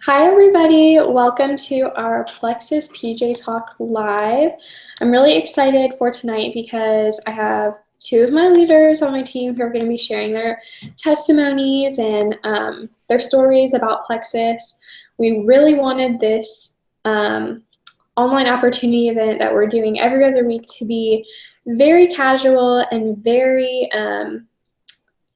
Hi everybody, welcome to our Plexus PJ Talk live. I'm really excited for tonight because I have two of my leaders on my team who are going to be sharing their testimonies and their stories about Plexus. We really wanted this online opportunity event that we're doing every other week to be very casual and very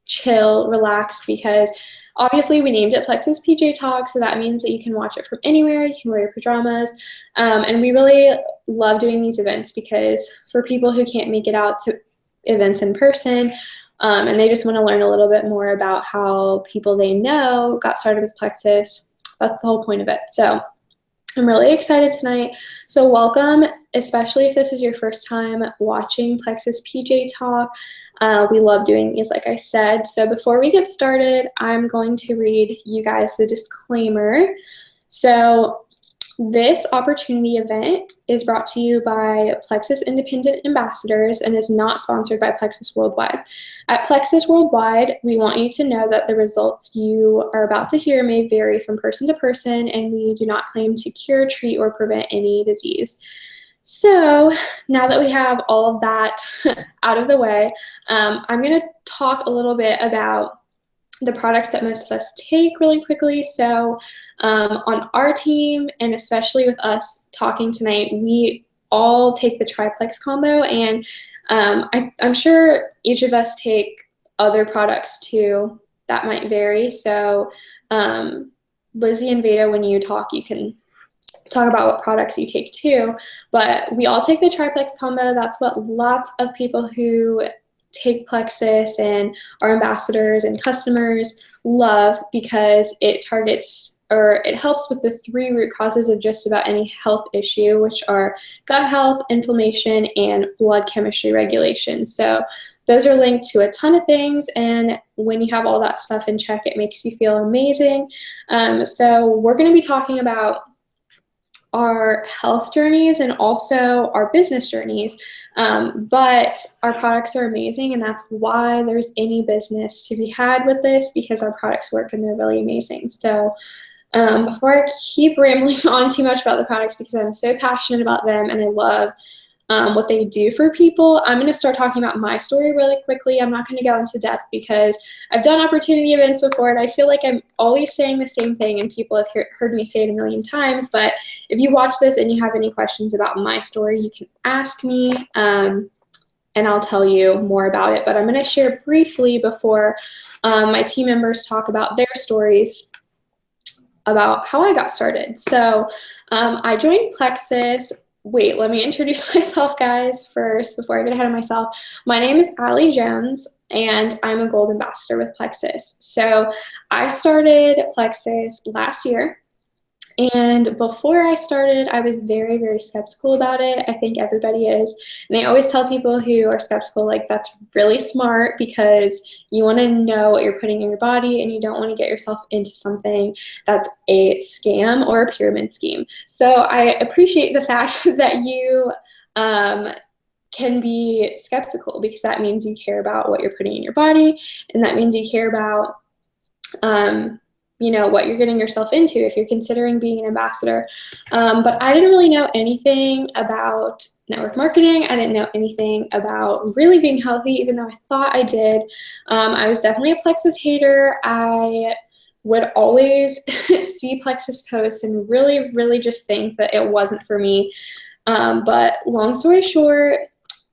chill, relaxed, because obviously we named it Plexus PJ Talk, so that means that you can watch it from anywhere, you can wear your pajamas, and we really love doing these events because for people who can't make it out to events in person, and they just want to learn a little bit more about how people they know got started with Plexus, that's the whole point of it. So I'm really excited tonight. So welcome, especially if this is your first time watching Plexus PJ Talk. We love doing these, like I said. So before we get started, I'm going to read you guys the disclaimer. So this opportunity event is brought to you by Plexus Independent Ambassadors and is not sponsored by Plexus Worldwide. At Plexus Worldwide, we want you to know that the results you are about to hear may vary from person to person, and we do not claim to cure, treat, or prevent any disease. So now that we have all of that out of the way, I'm going to talk a little bit about the products that most of us take really quickly. So on our team, and especially with us talking tonight, we all take the triplex combo, and I'm sure each of us take other products too that might vary. So Lizzie and Veda, when you talk, you can talk about what products you take too, but we all take the triplex combo. That's what lots of people who take Plexus and our ambassadors and customers love, because it targets, or it helps with the 3 root causes of just about any health issue, which are gut health, inflammation, and blood chemistry regulation. So those are linked to a ton of things, and when you have all that stuff in check, it makes you feel amazing. So we're going to be talking about our health journeys and also our business journeys, but our products are amazing, and that's why there's any business to be had with this, because our products work and they're really amazing. So before I keep rambling on too much about the products, because I'm so passionate about them and I love what they do for people, I'm going to start talking about my story really quickly. I'm not going to go into depth because I've done opportunity events before, and I feel like I'm always saying the same thing, and people have heard me say it a million times. But if you watch this and you have any questions about my story, you can ask me, and I'll tell you more about it. But I'm going to share briefly before my team members talk about their stories about how I got started. So I joined Plexus. Wait, let me introduce myself, guys, first, before I get ahead of myself. My name is Allie Jones, and I'm a Gold Ambassador with Plexus. So I started Plexus last year, and before I started, I was very, very skeptical about it. I think everybody is. And I always tell people who are skeptical, like, that's really smart, because you want to know what you're putting in your body, and you don't want to get yourself into something that's a scam or a pyramid scheme. So I appreciate the fact that you can be skeptical, because that means you care about what you're putting in your body, and that means you care about what you're getting yourself into if you're considering being an ambassador. But I didn't really know anything about network marketing. I didn't know anything about really being healthy, even though I thought I did. I was definitely a Plexus hater. I would always see Plexus posts and really, really just think that it wasn't for me. But long story short,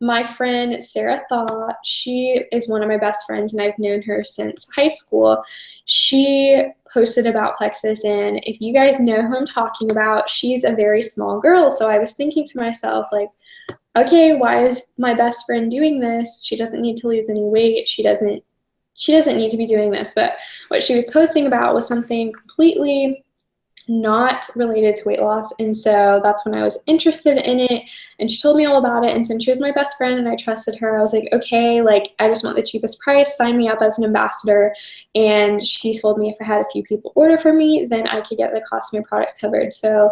my friend Sarah Thaw, she is one of my best friends, and I've known her since high school. She posted about Plexus, and if you guys know who I'm talking about, she's a very small girl. So I was thinking to myself, like, okay, why is my best friend doing this? She doesn't need to lose any weight. She doesn't need to be doing this. But what she was posting about was something completely not related to weight loss, and so that's when I was interested in it, and she told me all about it. And since she was my best friend and I trusted her, I was like, okay, like, I just want the cheapest price, sign me up as an ambassador. And she told me if I had a few people order from me, then I could get the cost of my product covered. So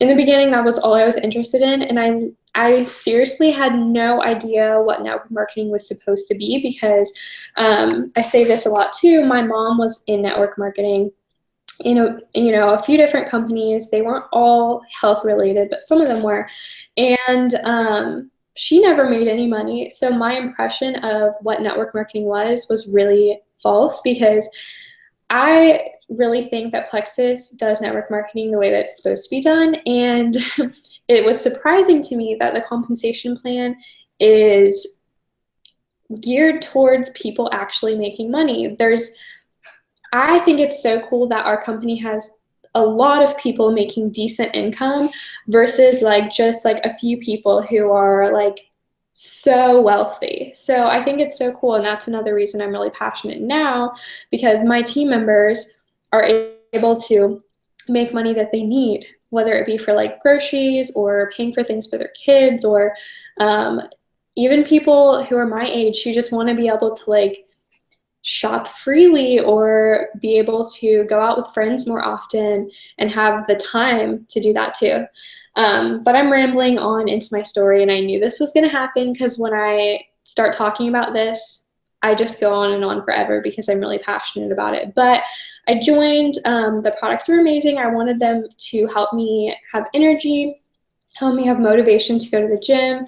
in the beginning, that was all I was interested in, and I seriously had no idea what network marketing was supposed to be, because I say this a lot too, my mom was in network marketing, a few different companies. They weren't all health related, but some of them were. And she never made any money. So my impression of what network marketing was really false, because I really think that Plexus does network marketing the way that it's supposed to be done. And it was surprising to me that the compensation plan is geared towards people actually making money. I think it's so cool that our company has a lot of people making decent income versus like just like a few people who are like so wealthy. So I think it's so cool, and that's another reason I'm really passionate now, because my team members are able to make money that they need, whether it be for like groceries or paying for things for their kids, or even people who are my age who just want to be able to like shop freely or be able to go out with friends more often and have the time to do that too. But I'm rambling on into my story, and I knew this was going to happen because when I start talking about this, I just go on and on forever because I'm really passionate about it. But I joined, the products were amazing. I wanted them to help me have energy, help me have motivation to go to the gym,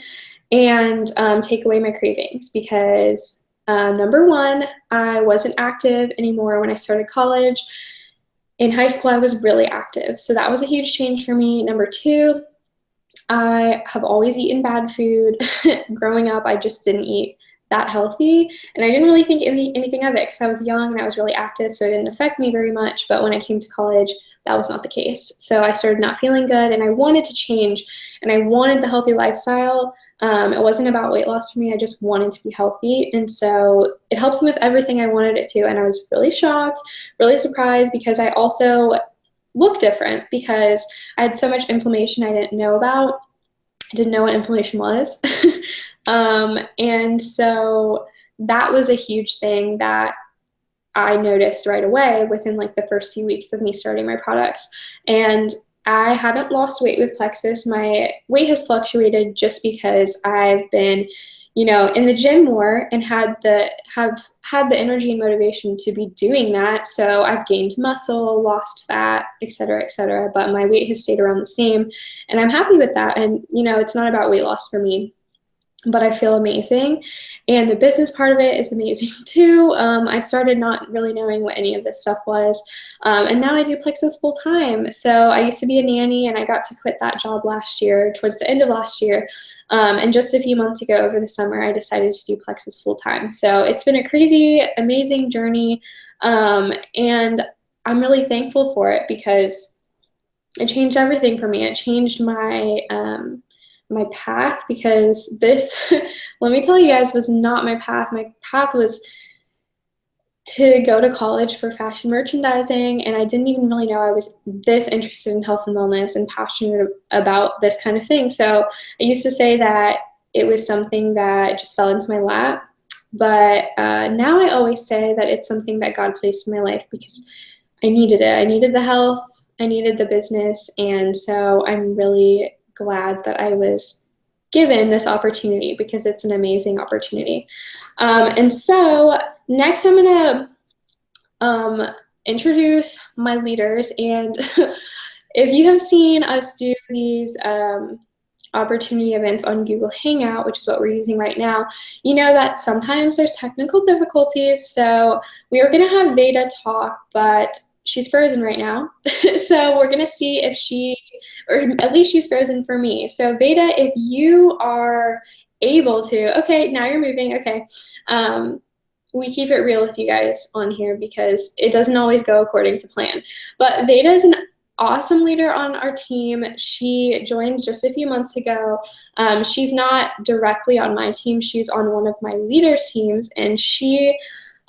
and take away my cravings, because number one, I wasn't active anymore when I started college. In high school, I was really active, so that was a huge change for me. Number two, I have always eaten bad food. Growing up, I just didn't eat that healthy, and I didn't really think anything of it because I was young and I was really active, so it didn't affect me very much. But when I came to college, that was not the case. So I started not feeling good, and I wanted to change, and I wanted the healthy lifestyle. It wasn't about weight loss for me. I just wanted to be healthy. And so it helps me with everything I wanted it to. And I was really shocked, really surprised, because I also look different because I had so much inflammation I didn't know about. I didn't know what inflammation was. And so that was a huge thing that I noticed right away within like the first few weeks of me starting my products. And I haven't lost weight with Plexus. My weight has fluctuated just because I've been, in the gym more and have had the energy and motivation to be doing that. So I've gained muscle, lost fat, et cetera, et cetera. But my weight has stayed around the same, and I'm happy with that. And it's not about weight loss for me, but I feel amazing. And the business part of it is amazing too. I started not really knowing what any of this stuff was. And now I do Plexus full time. So I used to be a nanny, and I got to quit that job last year, towards the end of last year. And just a few months ago over the summer, I decided to do Plexus full time. So it's been a crazy, amazing journey. And I'm really thankful for it because it changed everything for me. It changed my path, because this, let me tell you guys, was not my path. My path was to go to college for fashion merchandising, and I didn't even really know I was this interested in health and wellness and passionate about this kind of thing. So I used to say that it was something that just fell into my lap, but now I always say that it's something that God placed in my life because I needed it. I needed the health, I needed the business, and so I'm really glad that I was given this opportunity because it's an amazing opportunity. And so next I'm going to introduce my leaders. And if you have seen us do these opportunity events on Google Hangout, which is what we're using right now, you know that sometimes there's technical difficulties. So we are going to have Veda talk, but she's frozen right now. So we're going to see if or at least she's frozen for me. So Veda, if you are able to, okay, now you're moving, okay. We keep it real with you guys on here because it doesn't always go according to plan. But Veda is an awesome leader on our team. She joined just a few months ago. She's not directly on my team. She's on one of my leaders' teams, and she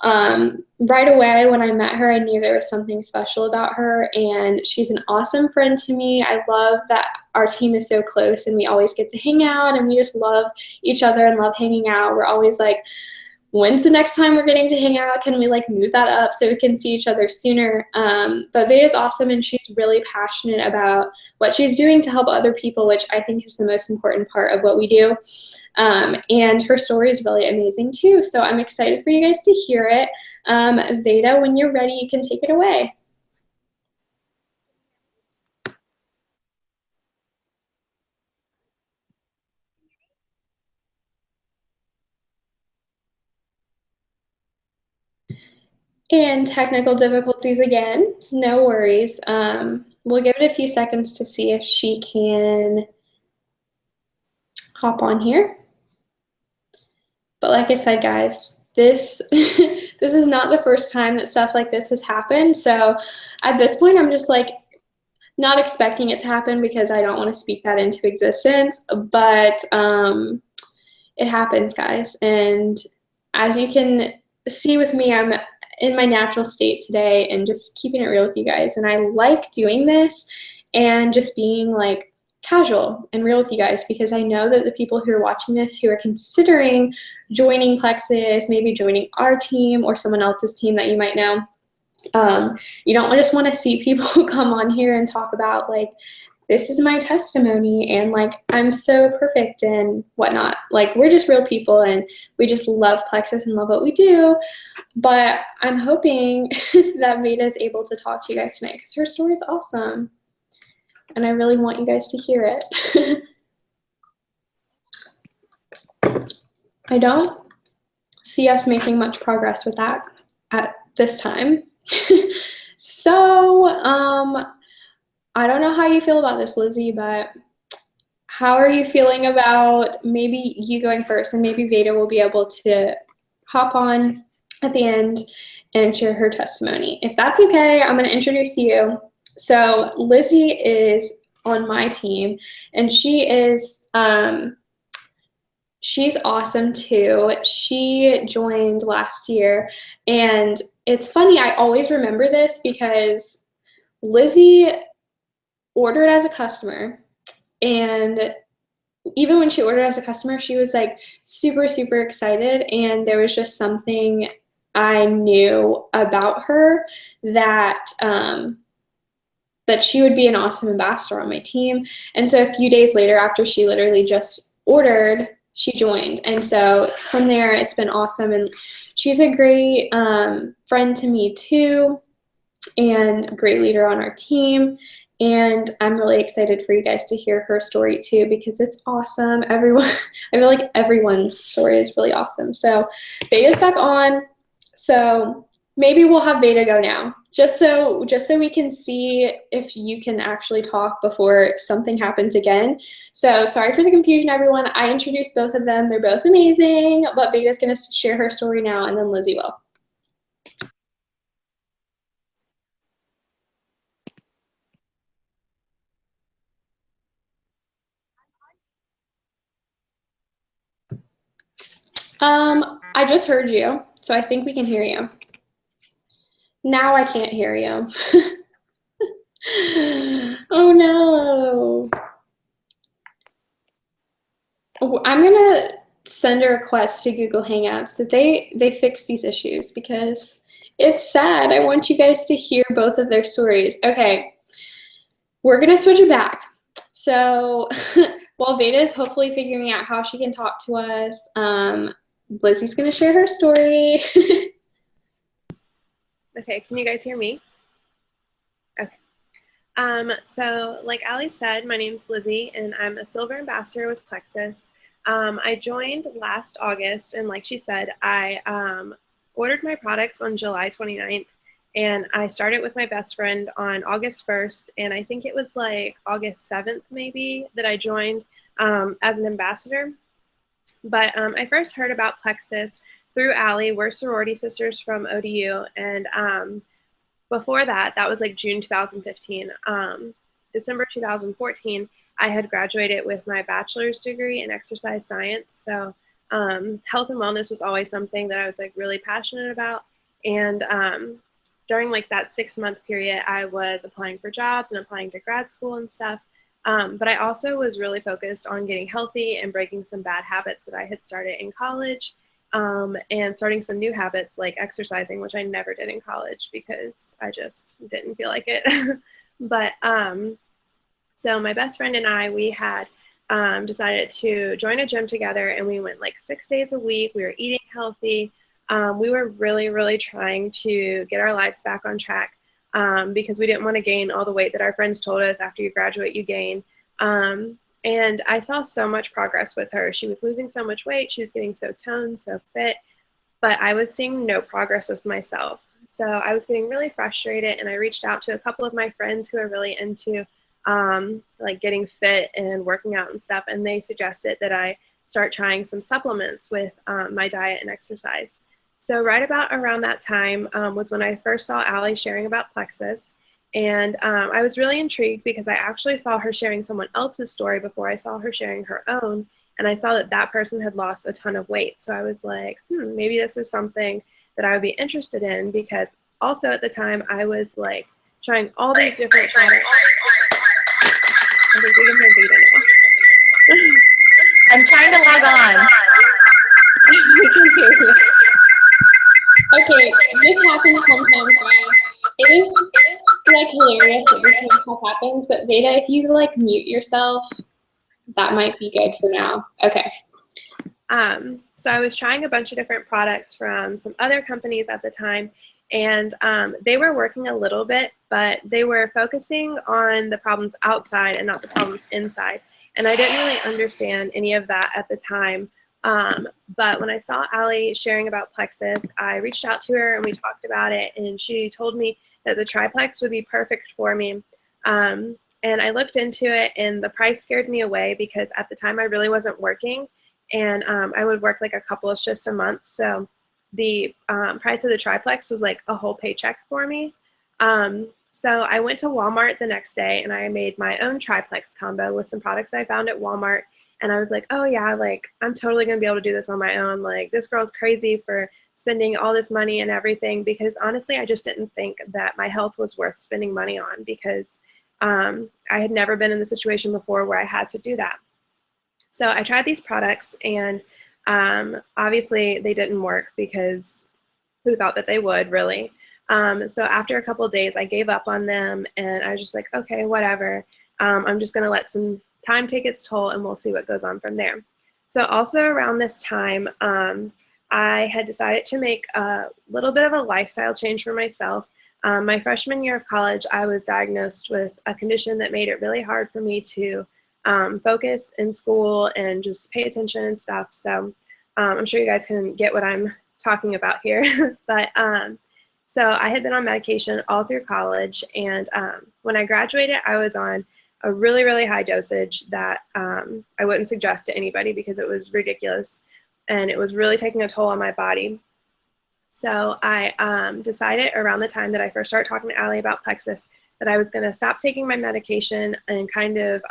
right away when I met her, I knew there was something special about her, and she's an awesome friend to me. I love that our team is so close and we always get to hang out, and we just love each other and love hanging out. We're always like, when's the next time we're getting to hang out? Can we like move that up so we can see each other sooner? But Veda's awesome, and she's really passionate about what she's doing to help other people, which I think is the most important part of what we do. And her story is really amazing too. So I'm excited for you guys to hear it. Veda, when you're ready, you can take it away. And technical difficulties again. No worries. We'll give it a few seconds to see if she can hop on here. But like I said, guys, this this is not the first time that stuff like this has happened. So at this point, I'm just like not expecting it to happen because I don't want to speak that into existence. But it happens, guys. And as you can see with me, I'm in my natural state today and just keeping it real with you guys. And I like doing this and just being like casual and real with you guys because I know that the people who are watching this who are considering joining Plexus, maybe joining our team or someone else's team that you might know, you don't just want to see people come on here and talk about like, this is my testimony and like I'm so perfect and whatnot. Like we're just real people and we just love Plexus and love what we do. But I'm hoping that Veda is able to talk to you guys tonight because her story is awesome. And I really want you guys to hear it. I don't see us making much progress with that at this time. So, I don't know how you feel about this, Lizzie, but how are you feeling about maybe you going first and maybe Veda will be able to hop on at the end and share her testimony. If that's okay, I'm going to introduce you. So Lizzie is on my team and she is she's awesome too. She joined last year and it's funny, I always remember this because Lizzie ordered as a customer, and even when she ordered as a customer, she was like super, super excited, and there was just something I knew about her that that she would be an awesome ambassador on my team. And so a few days later, after she literally just ordered, she joined. And so from there, it's been awesome, and she's a great friend to me too, and a great leader on our team. And I'm really excited for you guys to hear her story too because it's awesome. Everyone, I feel like everyone's story is really awesome. So Veda's back on. So maybe we'll have Veda go now, just so we can see if you can actually talk before something happens again. So sorry for the confusion, everyone. I introduced both of them. They're both amazing, but Veda's going to share her story now, and then Lizzie will. I just heard you, so I think we can hear you. Now I can't hear you. Oh no. I'm gonna send a request to Google Hangouts that they fix these issues because it's sad. I want you guys to hear both of their stories. Okay, we're gonna switch it back. So while Veda is hopefully figuring out how she can talk to us, Lizzie's gonna share her story. Okay, can you guys hear me? Okay. So like Ali said, my name's Lizzie and I'm a silver ambassador with Plexus. I joined last August and like she said, I ordered my products on July 29th and I started with my best friend on August 1st and I think it was like August 7th maybe that I joined as an ambassador. But I first heard about Plexus through Ali. We're sorority sisters from ODU and before that, that was like June 2015. December 2014, I had graduated with my bachelor's degree in exercise science. So health and wellness was always something that I was like really passionate about. And during like that 6-month period, I was applying for jobs and applying to grad school and stuff. But I also was really focused on getting healthy and breaking some bad habits that I had started in college. And starting some new habits like exercising, which I never did in college because I just didn't feel like it. But so my best friend and I, we had decided to join a gym together and we went like 6 days a week. We were eating healthy. We were really, really trying to get our lives back on track because we didn't want to gain all the weight that our friends told us after you graduate, you gain. And I saw so much progress with her. She was losing so much weight. She was getting so toned, so fit, but I was seeing no progress with myself. So I was getting really frustrated, and I reached out to a couple of my friends who are really into like getting fit and working out and stuff, and they suggested that I start trying some supplements with my diet and exercise. So right about around that time was when I first saw Allie sharing about Plexus. And I was really intrigued because I actually saw her sharing someone else's story before I saw her sharing her own. And I saw that that person had lost a ton of weight. So I was like, maybe this is something that I would be interested in, because also at the time I was like trying all these different products. I think we can hear Vita now. I'm trying to log on. We can hear you. Okay, this happens sometimes, guys. It is like hilarious that this kind of stuff happens, but Veda, if you like mute yourself, that might be good for now. Okay. So I was trying a bunch of different products from some other companies at the time, and they were working a little bit, but they were focusing on the problems outside and not the problems inside. And I didn't really understand any of that at the time. But when I saw Allie sharing about Plexus, I reached out to her and we talked about it, and she told me that the triplex would be perfect for me. And I looked into it, and the price scared me away because at the time I really wasn't working, and I would work like a couple of shifts a month. So the price of the triplex was like a whole paycheck for me. So I went to Walmart the next day and I made my own triplex combo with some products I found at Walmart. And I was like, oh yeah, like I'm totally gonna be able to do this on my own. Like this girl's crazy for spending all this money and everything, because honestly, I just didn't think that my health was worth spending money on, because I had never been in the situation before where I had to do that. So I tried these products, and obviously they didn't work, because who thought that they would, really? So after a couple of days, I gave up on them, and I was just like, okay, whatever. I'm just going to let some time take its toll, and we'll see what goes on from there. So also around this time, I had decided to make a little bit of a lifestyle change for myself. My freshman year of college, I was diagnosed with a condition that made it really hard for me to focus in school and just pay attention and stuff. So I'm sure you guys can get what I'm talking about here. But so I had been on medication all through college, and when I graduated, I was on a really, really high dosage that I wouldn't suggest to anybody because it was ridiculous, and it was really taking a toll on my body. So I decided around the time that I first started talking to Allie about Plexus that I was going to stop taking my medication and kind of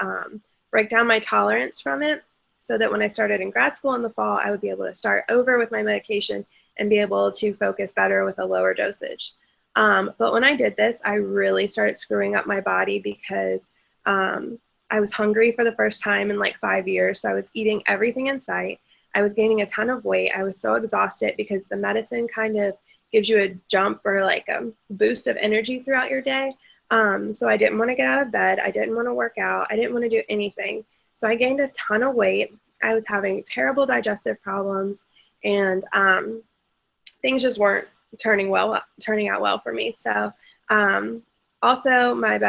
break down my tolerance from it, so that when I started in grad school in the fall, I would be able to start over with my medication and be able to focus better with a lower dosage. But when I did this, I really started screwing up my body, because I was hungry for the first time in like 5 years. So I was eating everything in sight. I was gaining a ton of weight. I was so exhausted because the medicine kind of gives you a jump or like a boost of energy throughout your day. So I didn't want to get out of bed. I didn't want to work out. I didn't want to do anything. So I gained a ton of weight. I was having terrible digestive problems, and things just weren't turning out well for me. So also my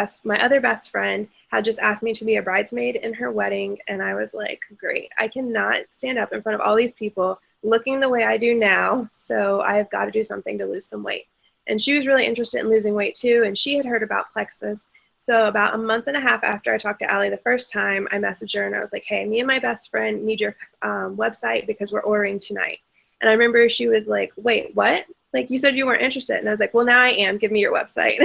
other best friend had just asked me to be a bridesmaid in her wedding, and I was like, great, I cannot stand up in front of all these people looking the way I do now, so I've got to do something to lose some weight. And she was really interested in losing weight too, and she had heard about Plexus. So about a month and a half after I talked to Allie the first time, I messaged her and I was like, hey, me and my best friend need your website because we're ordering tonight. And I remember she was like, wait, what? Like, you said you weren't interested. And I was like, well, now I am. Give me your website.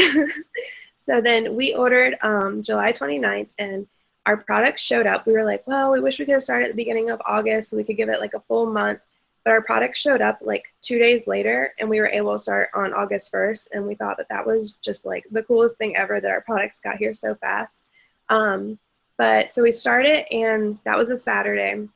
So then we ordered July 29th, and our products showed up. We were like, well, we wish we could have started at the beginning of August so we could give it like a full month. But our products showed up like 2 days later, and we were able to start on August 1st. And we thought that that was just like the coolest thing ever, that our products got here so fast. But so we started, and that was a Saturday.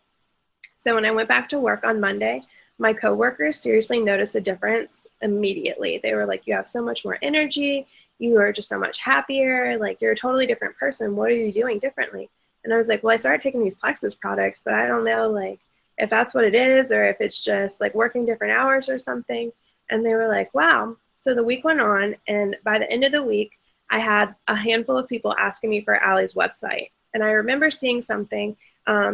So when I went back to work on Monday, my coworkers seriously noticed a difference immediately. They were like, you have so much more energy. You are just so much happier. Like, you're a totally different person. What are you doing differently? And I was like, well, I started taking these Plexus products, but I don't know, like, if that's what it is, or if it's just like working different hours or something. And they were like, wow. So the week went on, and by the end of the week, I had a handful of people asking me for Allie's website. And I remember seeing something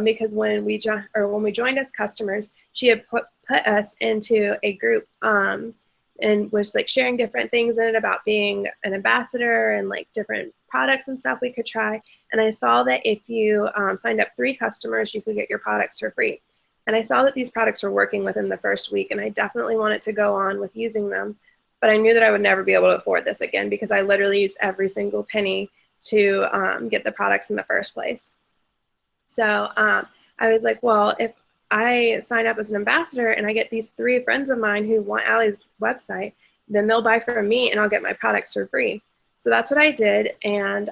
because when we joined as customers, she had put us into a group, and was like sharing different things in it about being an ambassador and like different products and stuff we could try. And I saw that if you signed up 3 customers, you could get your products for free. And I saw that these products were working within the first week, and I definitely wanted to go on with using them. But I knew that I would never be able to afford this again because I literally used every single penny to get the products in the first place. So I was like, well, if I sign up as an ambassador and I get these 3 friends of mine who want Allie's website, then they'll buy from me and I'll get my products for free. So that's what I did. And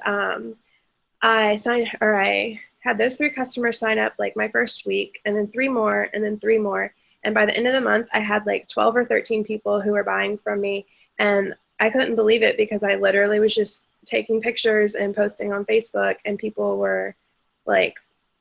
I had those 3 customers sign up like my first week, and then 3 more, and then 3 more. And by the end of the month, I had like 12 or 13 people who were buying from me. And I couldn't believe it because I literally was just taking pictures and posting on Facebook, and people were like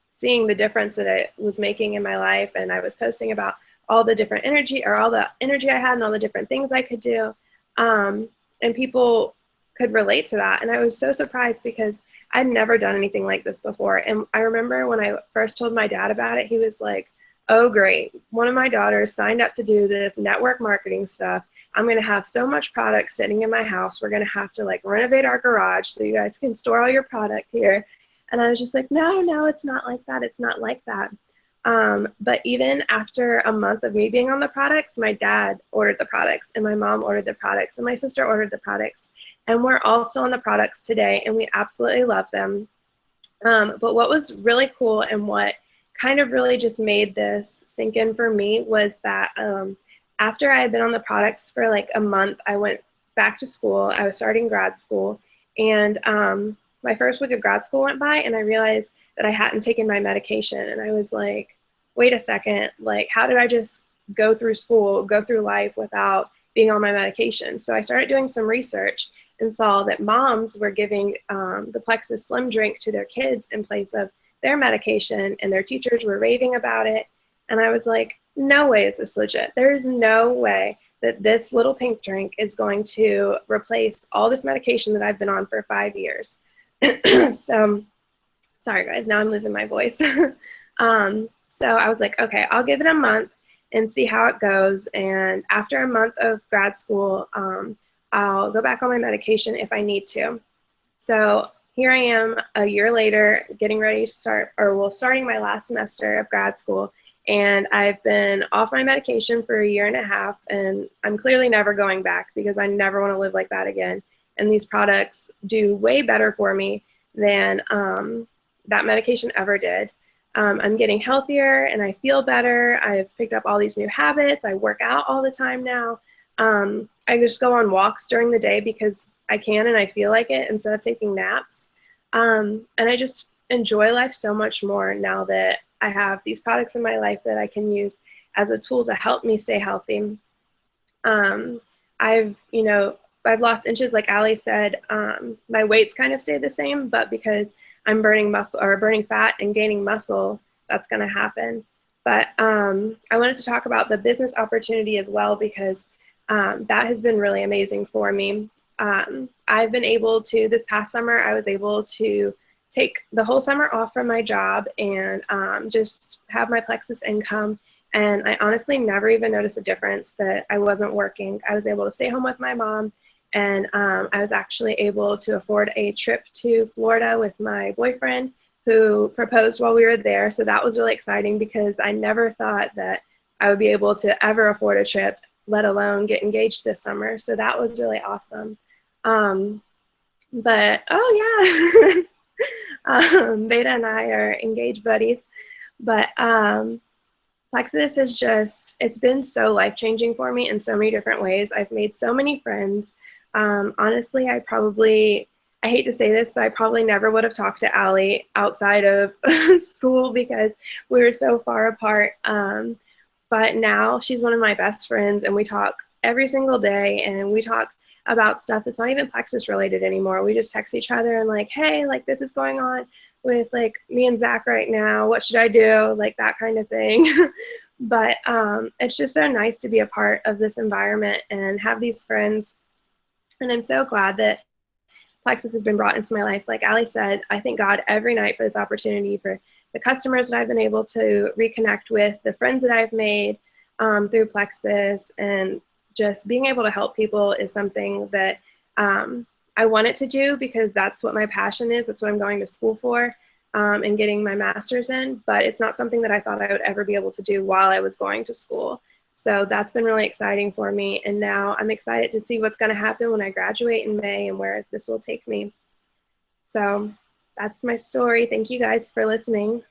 seeing the difference that it was making in my life. And I was posting about all the different energy, or all the energy I had and all the different things I could do. And people could relate to that. And I was so surprised because I'd never done anything like this before. And I remember when I first told my dad about it, he was like, oh, great. One of my daughters signed up to do this network marketing stuff. I'm going to have so much product sitting in my house. We're going to have to like renovate our garage so you guys can store all your product here. And I was just like, no, it's not like that. It's not like that. But even after a month of me being on the products, my dad ordered the products, and my mom ordered the products, and my sister ordered the products. And we're also on the products today, and we absolutely love them. But what was really cool and what kind of really just made this sink in for me was that after I had been on the products for like a month, I went back to school. I was starting grad school, and my first week of grad school went by, and I realized that I hadn't taken my medication. And I was like, wait a second, like, how did I just go through school, go through life without being on my medication? So I started doing some research and saw that moms were giving the Plexus Slim drink to their kids in place of their medication, and their teachers were raving about it. And I was like, no way is this legit. There is no way that this little pink drink is going to replace all this medication that I've been on for 5 years. So, sorry guys, now I'm losing my voice. So I was like, okay, I'll give it a month and see how it goes. And after a month of grad school, I'll go back on my medication if I need to. So here I am a year later, getting ready to starting my last semester of grad school. And I've been off my medication for a year and a half, and I'm clearly never going back because I never want to live like that again. And these products do way better for me than that medication ever did. I'm getting healthier and I feel better. I've picked up all these new habits. I work out all the time now. I just go on walks during the day because I can and I feel like it, instead of taking naps. And I just enjoy life so much more now that I have these products in my life that I can use as a tool to help me stay healthy. I've lost inches, like Allie said. My weight's kind of stayed the same, but because I'm burning fat and gaining muscle, that's going to happen. But I wanted to talk about the business opportunity as well, because that has been really amazing for me. I've been able to, this past summer, I was able to take the whole summer off from my job and just have my Plexus income. And I honestly never even noticed a difference that I wasn't working. I was able to stay home with my mom, and I was actually able to afford a trip to Florida with my boyfriend, who proposed while we were there. So that was really exciting because I never thought that I would be able to ever afford a trip, let alone get engaged this summer. So that was really awesome. But oh yeah, Beta and I are engaged buddies. But Plexus is just, it's been so life-changing for me in so many different ways. I've made so many friends. Honestly, I hate to say this, but I probably never would have talked to Allie outside of school because we were so far apart. But now she's one of my best friends, and we talk every single day, and we talk about stuff that's not even Plexus related anymore. We just text each other and like, hey, like this is going on with like me and Zach right now. What should I do? Like that kind of thing. But it's just so nice to be a part of this environment and have these friends. And I'm so glad that Plexus has been brought into my life. Like Allie said, I thank God every night for this opportunity, for the customers that I've been able to reconnect with, the friends that I've made through Plexus, and just being able to help people is something that I wanted to do because that's what my passion is. That's what I'm going to school for, and getting my master's in, but it's not something that I thought I would ever be able to do while I was going to school. So that's been really exciting for me. And now I'm excited to see what's going to happen when I graduate in May and where this will take me. So that's my story. Thank you guys for listening.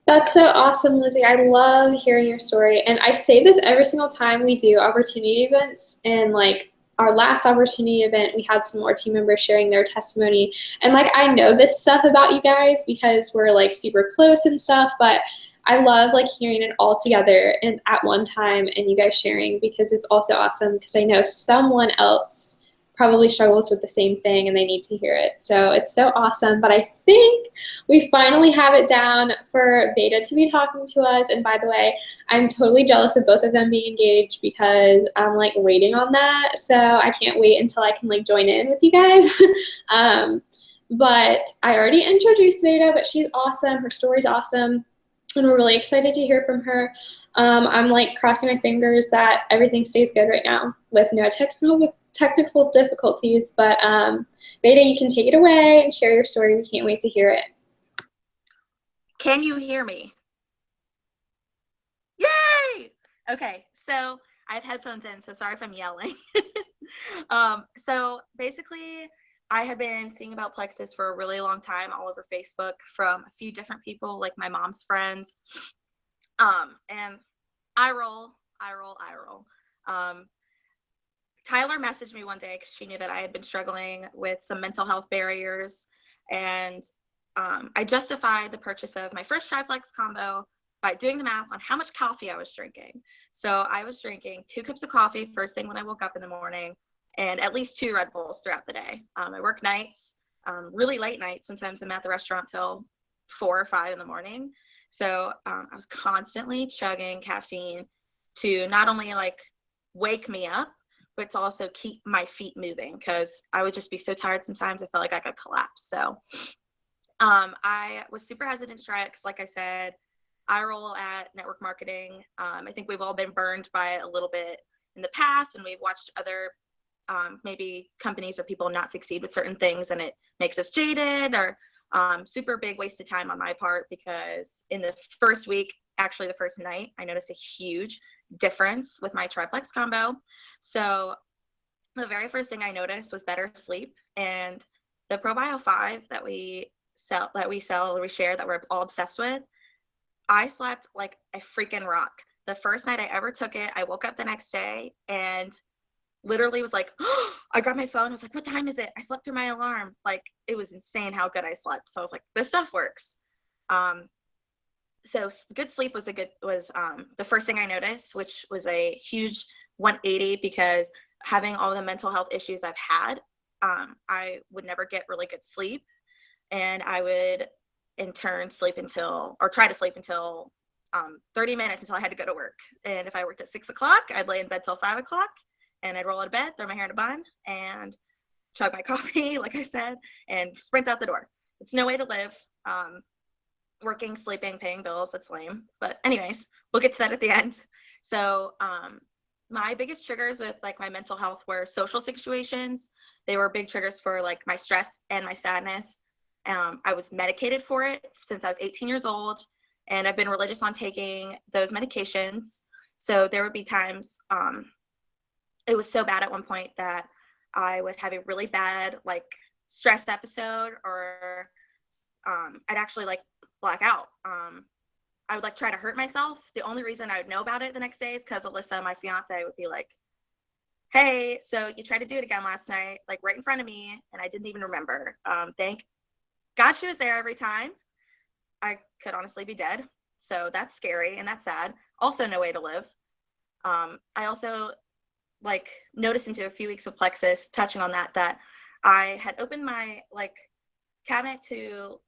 That's so awesome, Lizzie. I love hearing your story. And I say this every single time we do opportunity events. And like our last opportunity event, we had some more team members sharing their testimony. And like I know this stuff about you guys because we're like super close and stuff, but I love like hearing it all together and at one time and you guys sharing because it's also awesome because I know someone else probably struggles with the same thing and they need to hear it. So it's so awesome. But I think we finally have it down for Veda to be talking to us. And by the way, I'm totally jealous of both of them being engaged because I'm like waiting on that. So I can't wait until I can like join in with you guys. But I already introduced Veda, but she's awesome. Her story's awesome. And we're really excited to hear from her. I'm like crossing my fingers that everything stays good right now with no technical difficulties, but Veda, you can take it away and share your story. We can't wait to hear it. Can you hear me? Yay! Okay, so I have headphones in, so sorry if I'm yelling. So basically, I had been seeing about Plexus for a really long time all over Facebook from a few different people, like my mom's friends. And I roll. Tyler messaged me one day because she knew that I had been struggling with some mental health barriers. And I justified the purchase of my first triplex combo by doing the math on how much coffee I was drinking. So I was drinking 2 cups of coffee first thing when I woke up in the morning and at least 2 Red Bulls throughout the day. I work nights, really late nights. Sometimes I'm at the restaurant till 4 or 5 in the morning. So I was constantly chugging caffeine to not only like wake me up, but to also keep my feet moving because I would just be so tired sometimes I felt like I could collapse. So I was super hesitant to try it because, like I said, I roll at network marketing. I think we've all been burned by it a little bit in the past, and we've watched other maybe companies or people not succeed with certain things, and it makes us jaded or super big waste of time on my part because in the first week, actually the first night, I noticed a huge difference with my triplex combo. So the very first thing I noticed was better sleep, and the ProBio 5 that we share, that we're all obsessed with, I slept like a freaking rock. The first night I ever took it, I woke up the next day and literally was like, oh, I grabbed my phone. I was like, what time is it? I slept through my alarm. Like, it was insane how good I slept. So I was like, this stuff works. So good sleep was the first thing I noticed, which was a huge 180 because having all the mental health issues I've had, I would never get really good sleep. And I would in turn try to sleep until 30 minutes until I had to go to work. And if I worked at 6 o'clock, I'd lay in bed till 5 o'clock and I'd roll out of bed, throw my hair in a bun and chug my coffee, like I said, and sprint out the door. It's no way to live. Working, sleeping, paying bills, that's lame. But anyways, we'll get to that at the end. So my biggest triggers with like my mental health were social situations. They were big triggers for like my stress and my sadness. I was medicated for it since I was 18 years old, and I've been religious on taking those medications. So there would be times, it was so bad at one point that I would have a really bad like stressed episode, or I'd actually like black out. I would like try to hurt myself. The only reason I would know about it the next day is because Alyssa, my fiance, would be like, hey, so you tried to do it again last night, like right in front of me, and I didn't even remember. Thank God she was there every time. I could honestly be dead. So that's scary and that's sad. Also no way to live. I also like noticed into a few weeks of Plexus, touching on that I had opened my like cabinet to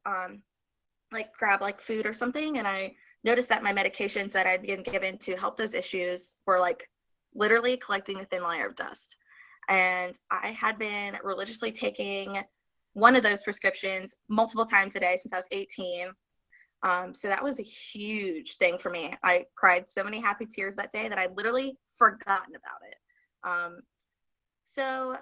like grab like food or something, and I noticed that my medications that I'd been given to help those issues were like literally collecting a thin layer of dust. And I had been religiously taking one of those prescriptions multiple times a day since I was 18. So that was a huge thing for me. I cried so many happy tears that day that I literally forgotten about it. So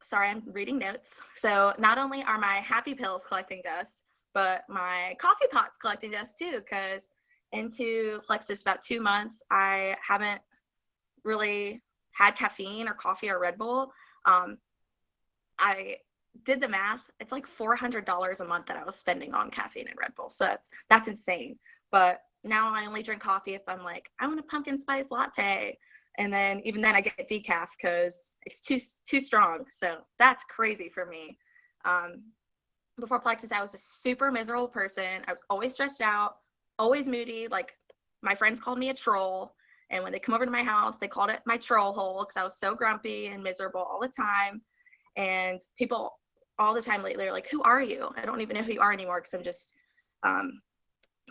sorry, I'm reading notes. So not only are my happy pills collecting dust, but my coffee pot's collecting dust too, because into Plexus about 2 months, I haven't really had caffeine or coffee or Red Bull. I did the math. It's like $400 a month that I was spending on caffeine and Red Bull. So that's insane. But now I only drink coffee if I'm like, I want a pumpkin spice latte. And then even then I get decaf because it's too strong. So that's crazy for me. Before Plexus, I was a super miserable person. I was always stressed out, always moody. Like my friends called me a troll. And when they come over to my house, they called it my troll hole because I was so grumpy and miserable all the time. And people all the time lately are like, who are you? I don't even know who you are anymore because I'm just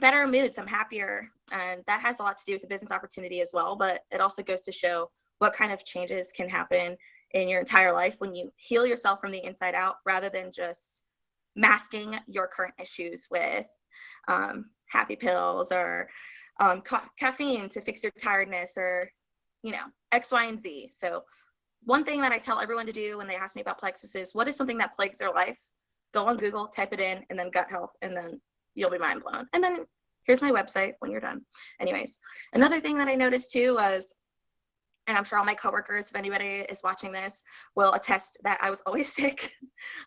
better moods. I'm happier. And that has a lot to do with the business opportunity as well. But it also goes to show what kind of changes can happen in your entire life when you heal yourself from the inside out rather than just masking your current issues with happy pills or caffeine to fix your tiredness or, X, Y, and Z. So one thing that I tell everyone to do when they ask me about Plexus is, what is something that plagues their life? Go on Google, type it in, and then gut health, and then you'll be mind blown. And then here's my website when you're done. Anyways, another thing that I noticed too was, and I'm sure all my coworkers, if anybody is watching this, will attest that I was always sick,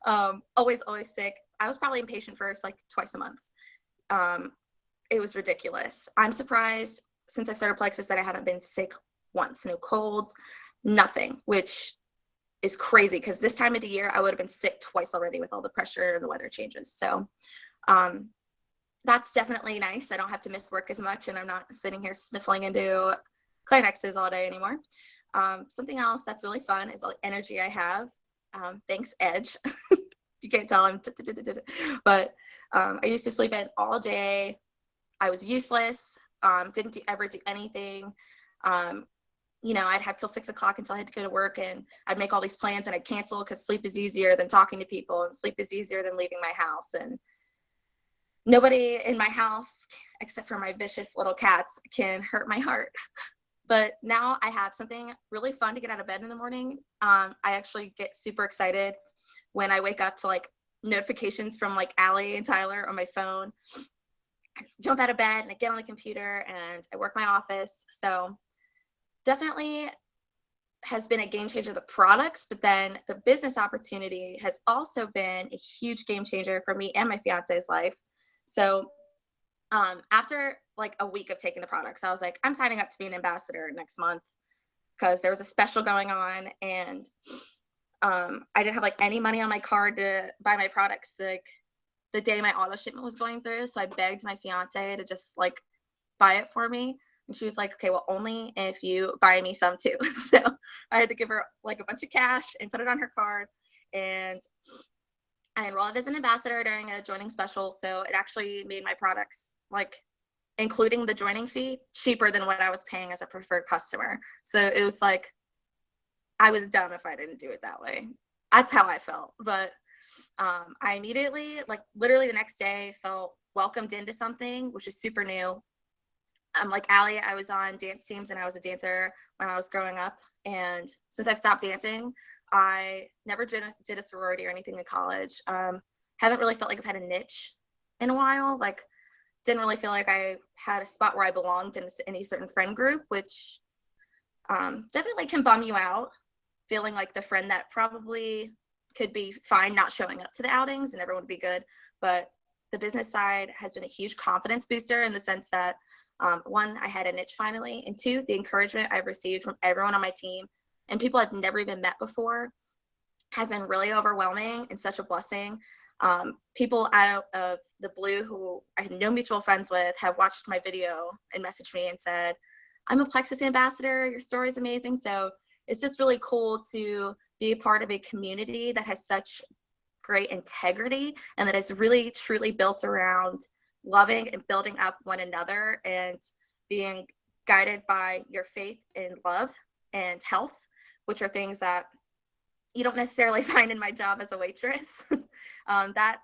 always sick. I was probably inpatient first, like twice a month. It was ridiculous. I'm surprised since I started Plexus that I haven't been sick once, no colds, nothing, which is crazy because this time of the year I would have been sick twice already with all the pressure and the weather changes. So that's definitely nice. I don't have to miss work as much and I'm not sitting here sniffling into Kleenexes all day anymore. Something else that's really fun is all the energy I have. Thanks, Edge. You can't tell him, but I used to sleep in all day. I was useless, didn't ever do anything. I'd have till 6 o'clock until I had to go to work and I'd make all these plans and I'd cancel because sleep is easier than talking to people and sleep is easier than leaving my house. And nobody in my house, except for my vicious little cats, can hurt my heart. But now I have something really fun to get out of bed in the morning. I actually get super excited when I wake up to like notifications from like Allie and Tyler on my phone. I jump out of bed and I get on the computer and I work my office. So definitely has been a game changer, the products, but then the business opportunity has also been a huge game changer for me and my fiance's life. So after like a week of taking the products, I was like, I'm signing up to be an ambassador next month because there was a special going on and I didn't have like any money on my card to buy my products the day my auto shipment was going through. So I begged my fiance to just like buy it for me. And she was like, okay, well, only if you buy me some too. So I had to give her like a bunch of cash and put it on her card. And I enrolled as an ambassador during a joining special. So it actually made my products, like including the joining fee, cheaper than what I was paying as a preferred customer. So it was like, I was dumb if I didn't do it that way. That's how I felt. But I immediately, like literally the next day, felt welcomed into something, which is super new. Like Allie, I was on dance teams and I was a dancer when I was growing up. And since I've stopped dancing, I never did a sorority or anything in college. Haven't really felt like I've had a niche in a while. Like, didn't really feel like I had a spot where I belonged in any certain friend group, which definitely can bum you out, feeling like the friend that probably could be fine not showing up to the outings and everyone would be good. But the business side has been a huge confidence booster in the sense that one, I had a niche finally, and two, the encouragement I've received from everyone on my team and people I've never even met before has been really overwhelming and such a blessing. People out of the blue who I had no mutual friends with have watched my video and messaged me and said, I'm a Plexus ambassador, your story is amazing. So it's just really cool to be a part of a community that has such great integrity and that is really truly built around loving and building up one another and being guided by your faith and love and health, which are things that you don't necessarily find in my job as a waitress. That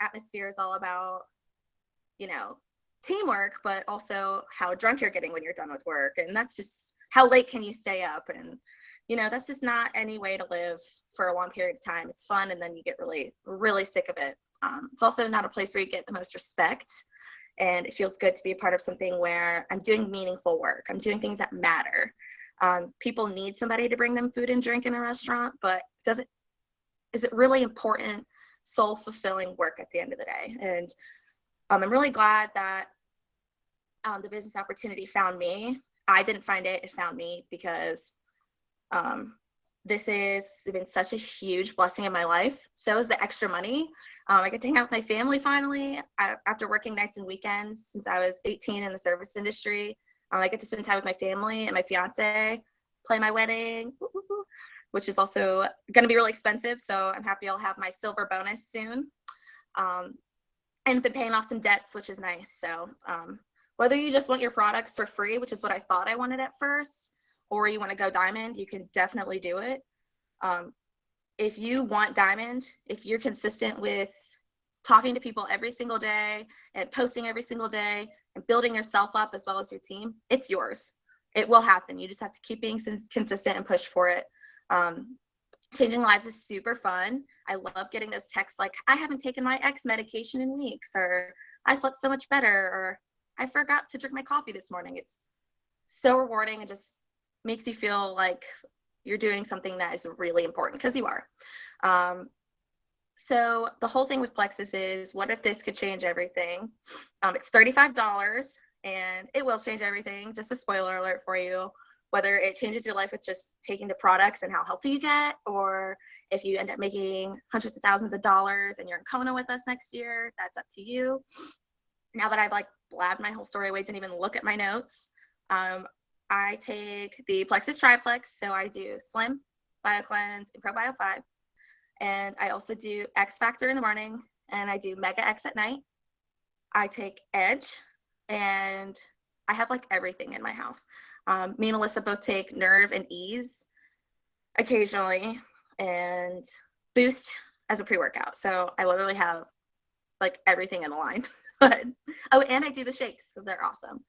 atmosphere is all about, teamwork, but also how drunk you're getting when you're done with work. And that's just how late can you stay up? And, you know, that's just not any way to live for a long period of time. It's fun, and then you get really, really sick of it. It's also not a place where you get the most respect. And it feels good to be a part of something where I'm doing meaningful work. I'm doing things that matter. People need somebody to bring them food and drink in a restaurant, but is it really important, soul fulfilling work at the end of the day? And I'm really glad that the business opportunity found me. I didn't find it, it found me, because this has been such a huge blessing in my life. So is the extra money. I get to hang out with my family finally after working nights and weekends since I was 18 in the service industry. I get to spend time with my family and my fiance, plan my wedding, which is also going to be really expensive. So I'm happy I'll have my silver bonus soon. And been paying off some debts, which is nice. So whether you just want your products for free, which is what I thought I wanted at first, or you want to go diamond, you can definitely do it. If you want diamond, if you're consistent with talking to people every single day and posting every single day and building yourself up as well as your team, it's yours. It will happen. You just have to keep being consistent and push for it. Changing lives is super fun. I love getting those texts like, I haven't taken my X medication in weeks, or I slept so much better, or I forgot to drink my coffee this morning. It's so rewarding and just makes you feel like you're doing something that is really important, because you are. So the whole thing with Plexus is, what if this could change everything? It's $35, and it will change everything. Just a spoiler alert for you. Whether it changes your life with just taking the products and how healthy you get, or if you end up making hundreds of thousands of dollars and you're in Kona with us next year, that's up to you. Now that I've like blabbed my whole story away, didn't even look at my notes. I take the Plexus Triplex, so I do Slim, BioCleanse, and ProBio 5. And I also do X Factor in the morning, and I do Mega X at night. I take Edge, and I have like everything in my house. Me and Alyssa both take Nerve and Ease occasionally, and Boost as a pre-workout. So I literally have like everything in the line. Oh, and I do the shakes because they're awesome.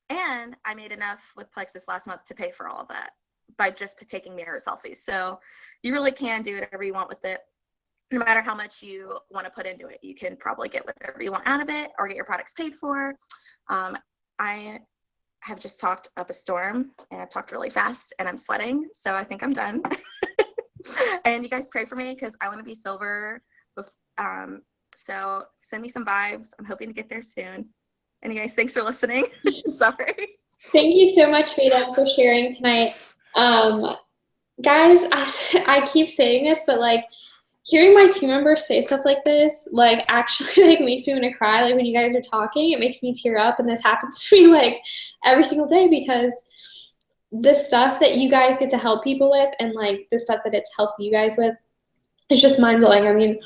And I made enough with Plexus last month to pay for all of that by just taking mirror selfies. So you really can do whatever you want with it. No matter how much you want to put into it, you can probably get whatever you want out of it or get your products paid for. I have just talked up a storm, and I've talked really fast, and I'm sweating, so I think I'm done. And you guys pray for me because I want to be silver. So send me some vibes. I'm hoping to get there soon. And you guys, thanks for listening. Sorry. Thank you so much, Veda, for sharing tonight. Guys, I keep saying this, but like hearing my team members say stuff like this, like actually like makes me want to cry. Like when you guys are talking, it makes me tear up, and this happens to me like every single day, because the stuff that you guys get to help people with, and like the stuff that it's helped you guys with, is just mind blowing. I mean,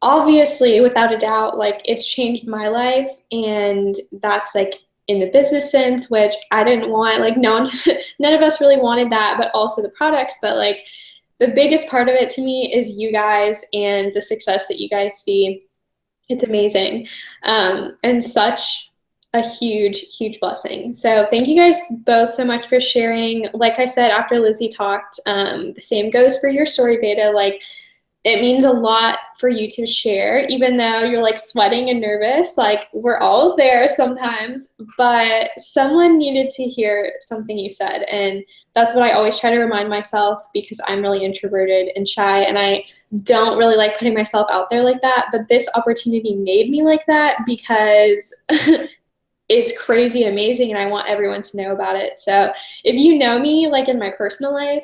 obviously, without a doubt, like it's changed my life, and that's like in the business sense, which I didn't want. Like none of us really wanted that, but also the products. But like the biggest part of it to me is you guys and the success that you guys see. It's amazing, and such a huge blessing. So thank you guys both so much for sharing. Like I said, after Lizzie talked, the same goes for your story, Veda. Like it means a lot for you to share, even though you're like sweating and nervous. Like we're all there sometimes, but someone needed to hear something you said. And that's what I always try to remind myself, because I'm really introverted and shy, and I don't really like putting myself out there like that. But this opportunity made me like that, because it's crazy amazing, and I want everyone to know about it. So if you know me like in my personal life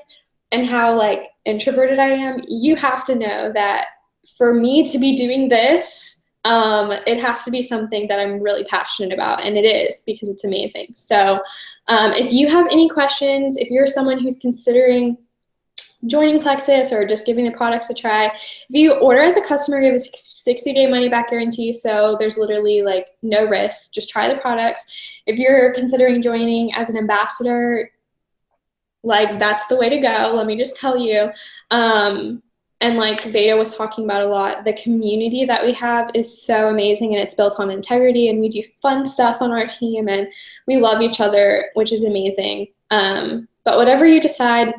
and how like introverted I am, you have to know that for me to be doing this, it has to be something that I'm really passionate about, and it is, because it's amazing. So if you have any questions, if you're someone who's considering joining Plexus or just giving the products a try, if you order as a customer, you have a 60-day money-back guarantee, so there's literally like no risk. Just try the products. If you're considering joining as an ambassador, like that's the way to go, let me just tell you. And like Veda was talking about a lot, the community that we have is so amazing, and it's built on integrity, and we do fun stuff on our team, and we love each other, which is amazing. But whatever you decide,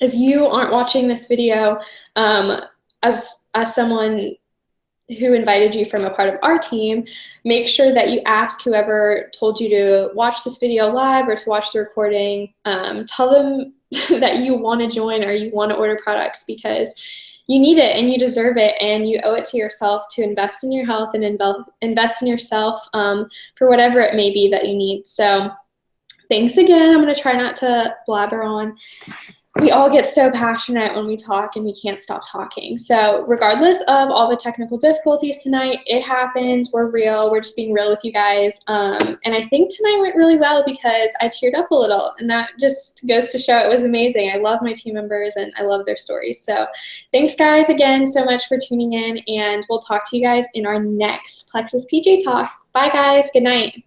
if you aren't watching this video as someone who invited you from a part of our team, make sure that you ask whoever told you to watch this video live or to watch the recording. Tell them that you want to join or you want to order products, because you need it and you deserve it, and you owe it to yourself to invest in your health and invest in yourself for whatever it may be that you need. So thanks again. I'm going to try not to blabber on. We all get so passionate when we talk, and we can't stop talking. So regardless of all the technical difficulties tonight, it happens. We're real. We're just being real with you guys. And I think tonight went really well because I teared up a little, and that just goes to show it was amazing. I love my team members, and I love their stories. So thanks, guys, again so much for tuning in, and we'll talk to you guys in our next Plexus PJ Talk. Bye, guys. Good night.